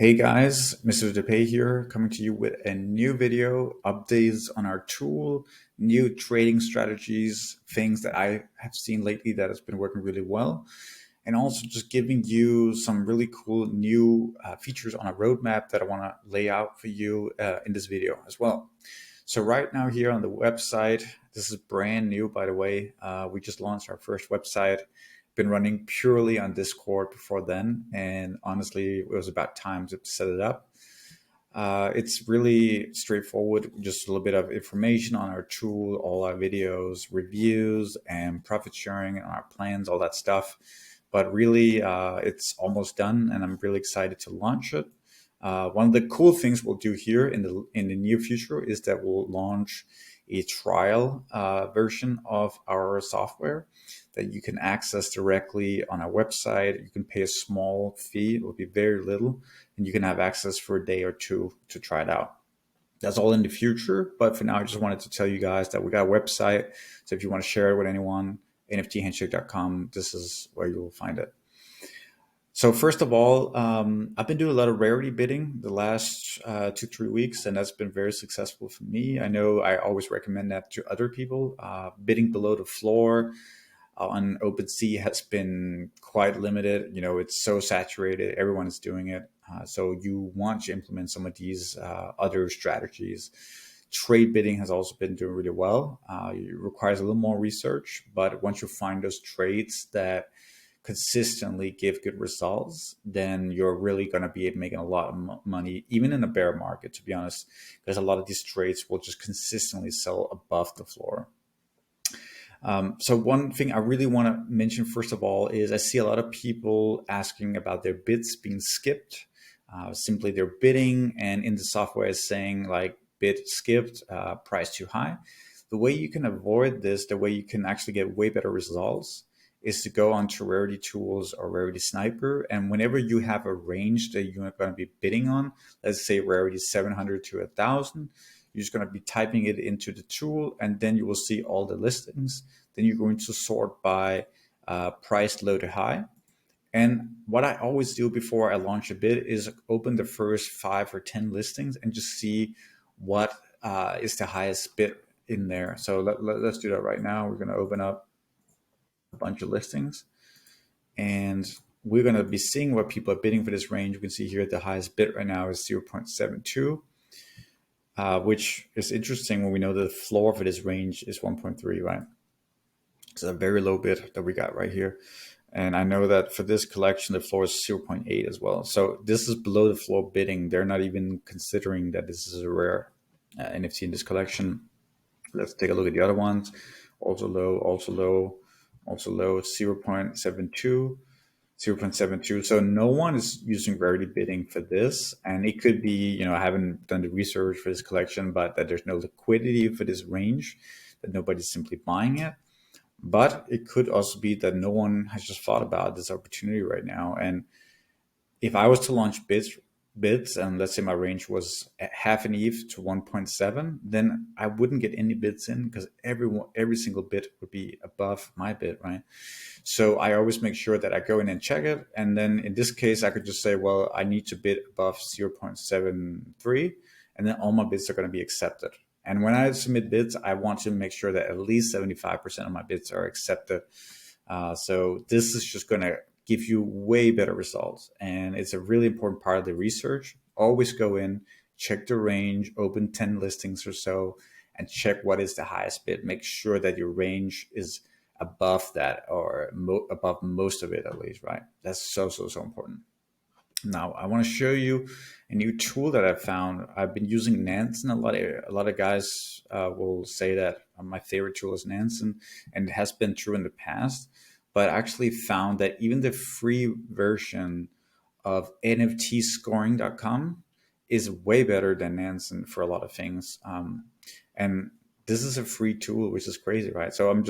Hey guys, Mr. DePay here, coming to you with a new video, updates on our tool, new trading strategies, things that I have seen lately that has been working really well, and also just giving you some really cool new features on a roadmap that I want to lay out for you in this video as well. So right now here on the website, this is brand new, by the way. We just launched our first website. Been running purely on Discord before then, and honestly, it was about time to set it up. It's really straightforward, just a little bit of information on our tool, all our videos, reviews, and profit sharing, and our plans, all that stuff. But really, it's almost done, and I'm really excited to launch it. One of the cool things we'll do here in the near future is that we'll launch a trial version of our software that you can access directly on our website. You can pay a small fee; it will be very little, and you can have access for a day or two to try it out. That's all in the future, but for now, I just wanted to tell you guys that we got a website. So if you want to share it with anyone, NFThandshake.com, this is where you will find it. So first of all, I've been doing a lot of rarity bidding the last 2-3 weeks, and that's been very successful for me. I know I always recommend that to other people. Bidding below the floor on Opensea has been quite limited. You know, it's so saturated. Everyone is doing it. So you want to implement some of these other strategies. Trade bidding has also been doing really well. It requires a little more research, but once you find those trades that consistently give good results, then you're really going to be making a lot of money, even in a bear market, to be honest, because a lot of these trades will just consistently sell above the floor. So one thing I really want to mention, first of all, is I see a lot of people asking about their bids being skipped. Simply they're bidding and in the software is saying like bid skipped, price too high. The way you can avoid this, the way you can actually get way better results, is to go onto Rarity Tools or Rarity Sniper. And whenever you have a range that you're going to be bidding on, let's say Rarity 700 to 1,000, you're just going to be typing it into the tool, and then you will see all the listings. Then you're going to sort by price low to high. And what I always do before I launch a bid is open the first 5 or 10 listings and just see what is the highest bid in there. So let's do that right now. We're going to open up a bunch of listings, and we're going to be seeing what people are bidding for this range. You can see here the highest bid right now is 0.72. Which is interesting when we know the floor for this range is 1.3, right? It's a very low bid that we got right here. And I know that for this collection, the floor is 0.8 as well. So this is below the floor bidding. They're not even considering that this is a rare NFT in this collection. Let's take a look at the other ones. Also low, also low, also low, 0.72. 0.72. So no one is using rarity bidding for this. And it could be, you know, I haven't done the research for this collection, but that there's no liquidity for this range, that nobody's simply buying it. But it could also be that no one has just thought about this opportunity right now. And if I was to launch bids, and let's say my range was half an ETH to 1.7, then I wouldn't get any bids in because every single bid would be above my bid, right? So I always make sure that I go in and check it. And then in this case, I could just say, well, I need to bid above 0.73, and then all my bids are going to be accepted. And when I submit bids, I want to make sure that at least 75% of my bids are accepted. So this is just going to give you way better results. And it's a really important part of the research. Always go in, check the range, open 10 listings or so, and check what is the highest bid. Make sure that your range is above that or above most of it at least, right? That's so important. Now, I want to show you a new tool that I found. I've been using Nansen. A lot of guys will say that my favorite tool is Nansen, and it has been true in the past. But I actually found that even the free version of NFTscoring.com is way better than Nansen for a lot of things. And this is a free tool, which is crazy, right? So I'm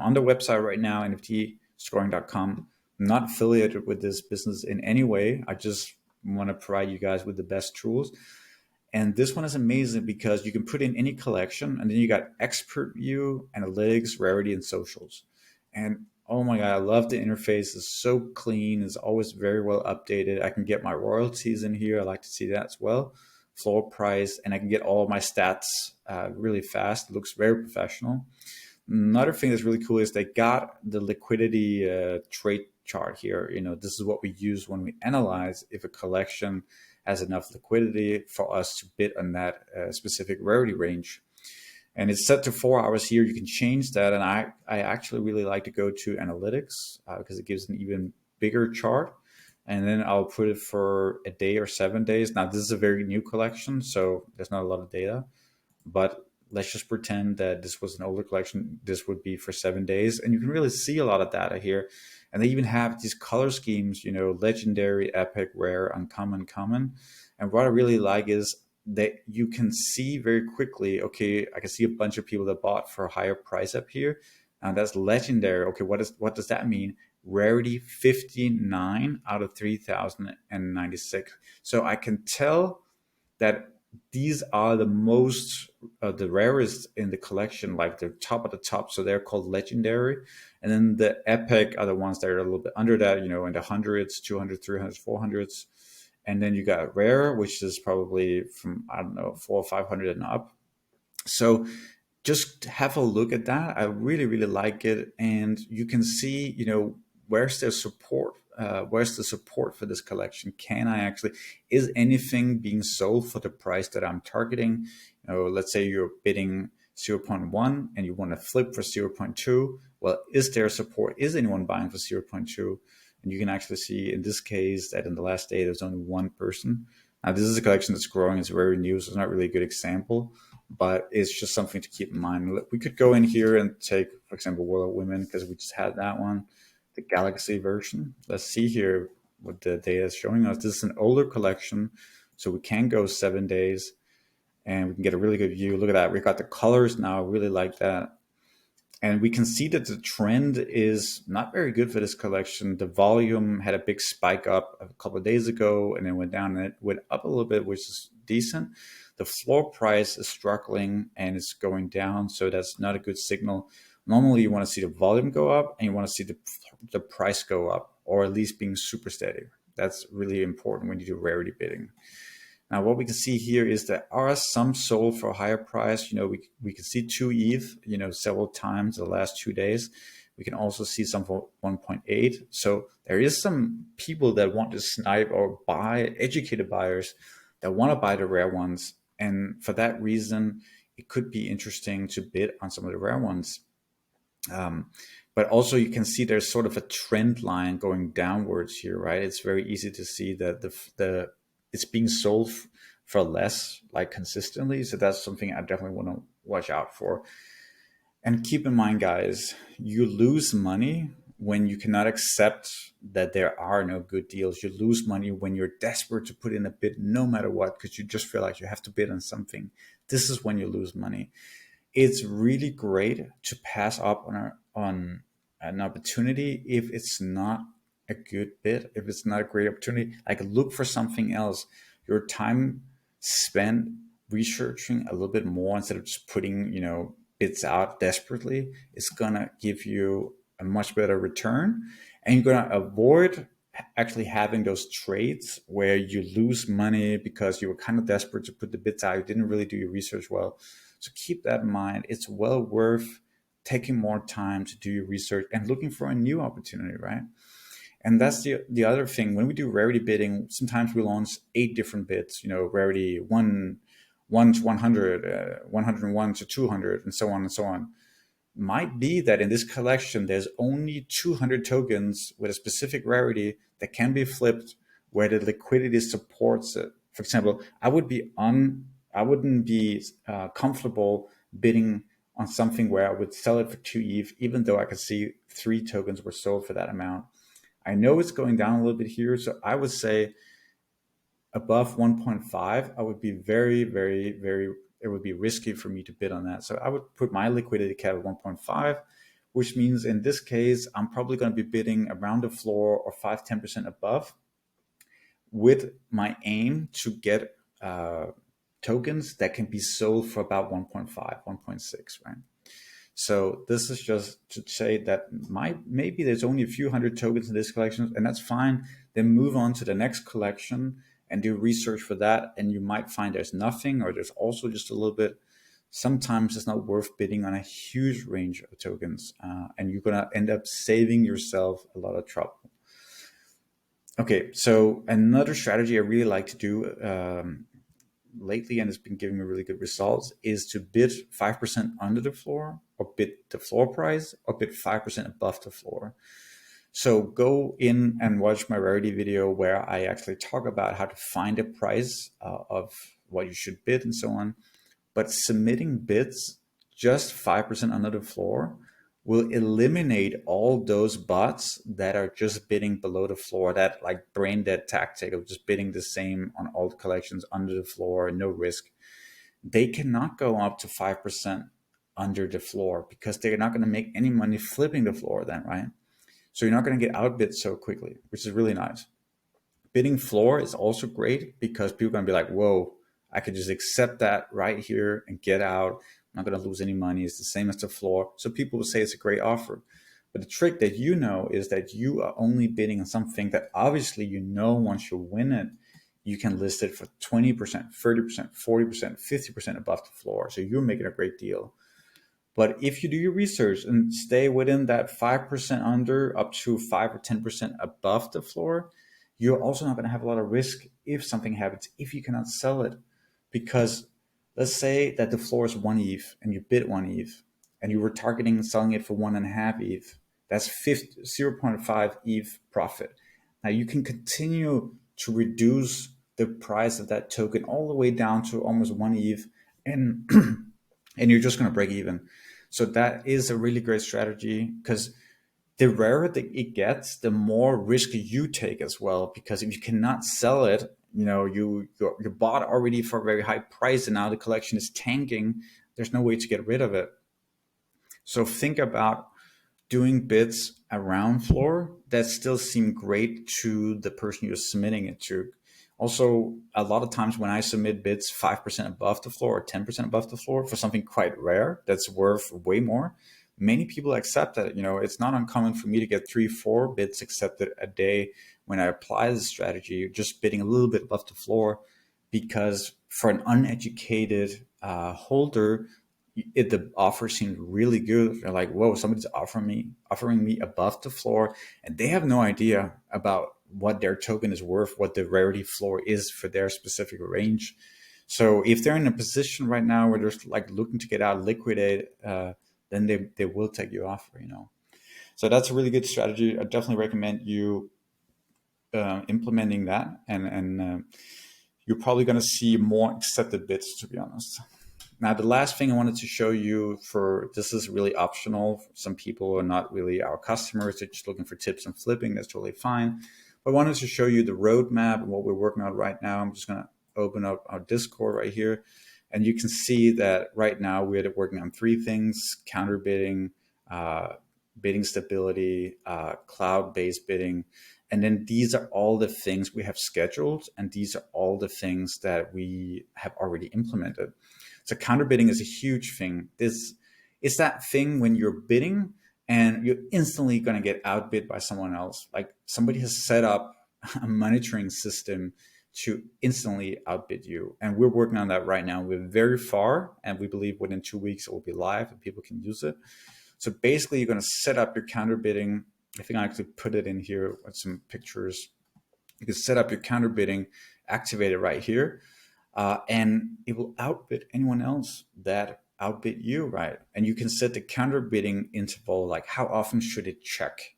on the website right now, NFTscoring.com. I'm not affiliated with this business in any way. I just want to provide you guys with the best tools. And this one is amazing because you can put in any collection, and then you got expert view, analytics, rarity, and socials. And Oh my God, I love the interface. It's so clean. It's always very well updated. I can get my royalties in here. I like to see that as well. Floor price, and I can get all my stats really fast. It looks very professional. Another thing that's really cool is they got the liquidity trade chart here. This is what we use when we analyze if a collection has enough liquidity for us to bid on that specific rarity range. And it's set to 4 hours here. You can change that. And I actually really like to go to analytics because it gives an even bigger chart. And then I'll put it for a day or 7 days. Now, this is a very new collection, so there's not a lot of data. But let's just pretend that this was an older collection. This would be for 7 days. And you can really see a lot of data here. And they even have these color schemes, legendary, epic, rare, uncommon, common. And what I really like is that you can see very quickly, okay, I can see a bunch of people that bought for a higher price up here. And that's legendary. Okay, what does that mean? Rarity 59 out of 3,096. So I can tell that these are the rarest in the collection, like the top of the top. So they're called legendary. And then the epic are the ones that are a little bit under that, in the hundreds, 200, 300, 400s. And then you got rare, which is probably from, I don't know, 400 or 500 and up. So just have a look at that. I really, really like it. And you can see, where's the support? Where's the support for this collection? Is anything being sold for the price that I'm targeting? Let's say you're bidding 0.1 and you want to flip for 0.2. Well, is there support? Is anyone buying for 0.2? And you can actually see in this case that in the last day, there's only one person. Now, this is a collection that's growing. It's very new, so it's not really a good example, but it's just something to keep in mind. We could go in here and take, for example, World of Women, because we just had that one, the Galaxy version. Let's see here what the data is showing us. This is an older collection, so we can go 7 days and we can get a really good view. Look at that. We've got the colors now. I really like that. And we can see that the trend is not very good for this collection. The volume had a big spike up a couple of days ago and then went down, and it went up a little bit, which is decent. The floor price is struggling and it's going down, so that's not a good signal. Normally you want to see the volume go up and you want to see the price go up, or at least being super steady. That's really important when you do rarity bidding. Now, what we can see here is there are some sold for a higher price. We can see 2 ETH, several times in the last 2 days. We can also see some for 1.8. So there is some people that want to snipe or buy, educated buyers that want to buy the rare ones. And for that reason, it could be interesting to bid on some of the rare ones. But also you can see there's sort of a trend line going downwards here, right? It's very easy to see that it's being sold for less, like consistently. So that's something I definitely want to watch out for. And keep in mind, guys, you lose money when you cannot accept that there are no good deals. You lose money when you're desperate to put in a bid no matter what, because you just feel like you have to bid on something. This is when you lose money. It's really great to pass up on an opportunity if it's not a good bid, if it's not a great opportunity. Like, look for something else. Your time spent researching a little bit more instead of just putting bids out desperately, it's gonna give you a much better return, and you're gonna avoid actually having those trades where you lose money because you were kind of desperate to put the bids out. You didn't really do your research well. So keep that in mind. It's well worth taking more time to do your research and looking for a new opportunity, right? And that's the other thing. When we do rarity bidding, sometimes we launch 8 different bids, rarity 1 to 100, 101 to 200, and so on and so on. Might be that in this collection, there's only 200 tokens with a specific rarity that can be flipped where the liquidity supports it. For example, I wouldn't be comfortable bidding on something where I would sell it for 2 ETH, even though I could see 3 tokens were sold for that amount. I know it's going down a little bit here, so I would say above 1.5, I would be very, very, very, it would be risky for me to bid on that. So I would put my liquidity cap at 1.5, which means in this case, I'm probably going to be bidding around the floor or 5-10% above, with my aim to get tokens that can be sold for about 1.5, 1.6, right? So this is just to say that maybe there's only a few hundred tokens in this collection, and that's fine. Then move on to the next collection and do research for that, and you might find there's nothing, or there's also just a little bit. Sometimes it's not worth bidding on a huge range of tokens, and you're gonna end up saving yourself a lot of trouble. Okay, so another strategy I really like to do lately, and it's been giving me really good results, is to bid 5% under the floor, or bid the floor price, or bid 5% above the floor. So go in and watch my Rarity video where I actually talk about how to find a price of what you should bid and so on. But submitting bids just 5% under the floor will eliminate all those bots that are just bidding below the floor, that like brain dead tactic of just bidding the same on all the collections under the floor, no risk. They cannot go up to 5% under the floor because they're not going to make any money flipping the floor then, right? So you're not going to get outbid so quickly, which is really nice. Bidding floor is also great because people are going to be like, whoa, I could just accept that right here and get out. I'm not going to lose any money. It's the same as the floor. So people will say it's a great offer. But the trick that you know is that you are only bidding on something that obviously you know once you win it, you can list it for 20%, 30%, 40%, 50% above the floor. So you're making a great deal. But if you do your research and stay within that 5% under up to 5 or 10% above the floor, you're also not going to have a lot of risk if something happens, if you cannot sell it. Because let's say that the floor is 1 ETH and you bid 1 ETH and you were targeting selling it for 1.5 ETH. That's 0.5 ETH profit. Now you can continue to reduce the price of that token all the way down to almost 1 ETH, and and you're just going to break even. So that is a really great strategy, because the rarer that it gets, the more risk you take as well. Because if you cannot sell it, you bought already for a very high price, and now the collection is tanking. There's no way to get rid of it. So think about doing bids around floor that still seem great to the person you're submitting it to. Also, a lot of times when I submit bids 5% above the floor or 10% above the floor for something quite rare that's worth way more, many people accept that. It's not uncommon for me to get 3-4 bids accepted a day when I apply this strategy, just bidding a little bit above the floor, because for an uneducated holder, the offer seemed really good. They're like, whoa, somebody's offering me above the floor, and they have no idea about what their token is worth, what the rarity floor is for their specific range. So if they're in a position right now where they're like looking to get out, liquidate, then they will take your offer. So that's a really good strategy. I definitely recommend you implementing that, and you're probably going to see more accepted bids, to be honest. Now, the last thing I wanted to show you, this is really optional. Some people are not really our customers. They're just looking for tips on flipping. That's totally fine. But I wanted to show you the roadmap and what we're working on right now. I'm just going to open up our Discord right here. And you can see that right now we're working on 3 things: counter bidding, bidding stability, cloud-based bidding. And then these are all the things we have scheduled, and these are all the things that we have already implemented. So counter bidding is a huge thing. It's that thing when you're bidding and you're instantly going to get outbid by someone else. Like somebody has set up a monitoring system to instantly outbid you. And we're working on that right now. We're very far, and we believe within 2 weeks it will be live and people can use it. So basically you're going to set up your counter bidding. I think I actually put it in here with some pictures. You can set up your counter bidding, activate it right here. And it will outbid anyone else that outbid you, right? And you can set the counter bidding interval, like how often should it check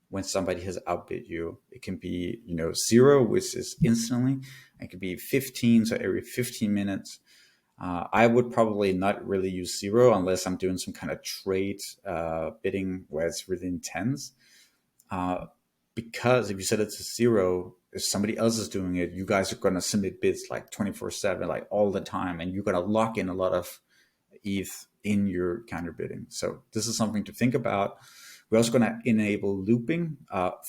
when somebody has outbid you. It can be 0, which is instantly. It could be 15, so every 15 minutes. I would probably not really use 0 unless I'm doing some kind of trade bidding where it's really intense. Because if you set it to 0, if somebody else is doing it, you guys are going to submit bids like 24/7, like all the time, and you're going to lock in a lot of ETH in your counter bidding. So this is something to think about. We're also going to enable looping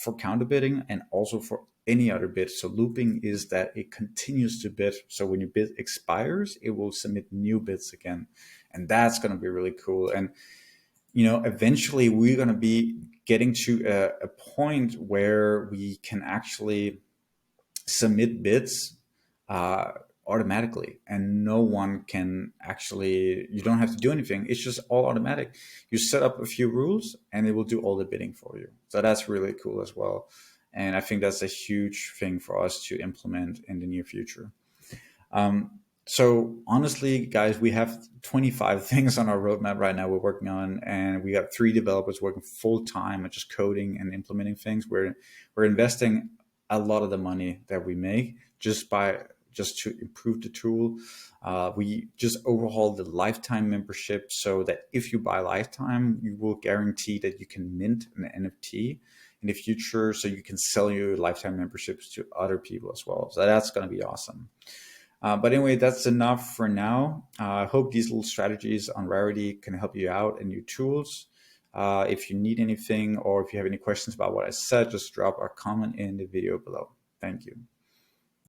for counter bidding and also for any other bid. So looping is that it continues to bid. So when your bid expires, it will submit new bids again. And that's going to be really cool. And eventually we're going to be getting to a point where we can actually submit bids uh, automatically, and no one can actually, you don't have to do anything. It's just all automatic. You set up a few rules and it will do all the bidding for you. So that's really cool as well. And I think that's a huge thing for us to implement in the near future. So honestly, guys, we have 25 things on our roadmap right now we're working on, and we got 3 developers working full time at just coding and implementing things. We're investing a lot of the money that we make just to improve the tool. We just overhauled the lifetime membership so that if you buy lifetime, you will guarantee that you can mint an NFT in the future, so you can sell your lifetime memberships to other people as well. So that's going to be awesome. But anyway, that's enough for now. I hope these little strategies on Rarity can help you out and your tools. If you need anything or if you have any questions about what I said, just drop a comment in the video below. Thank you.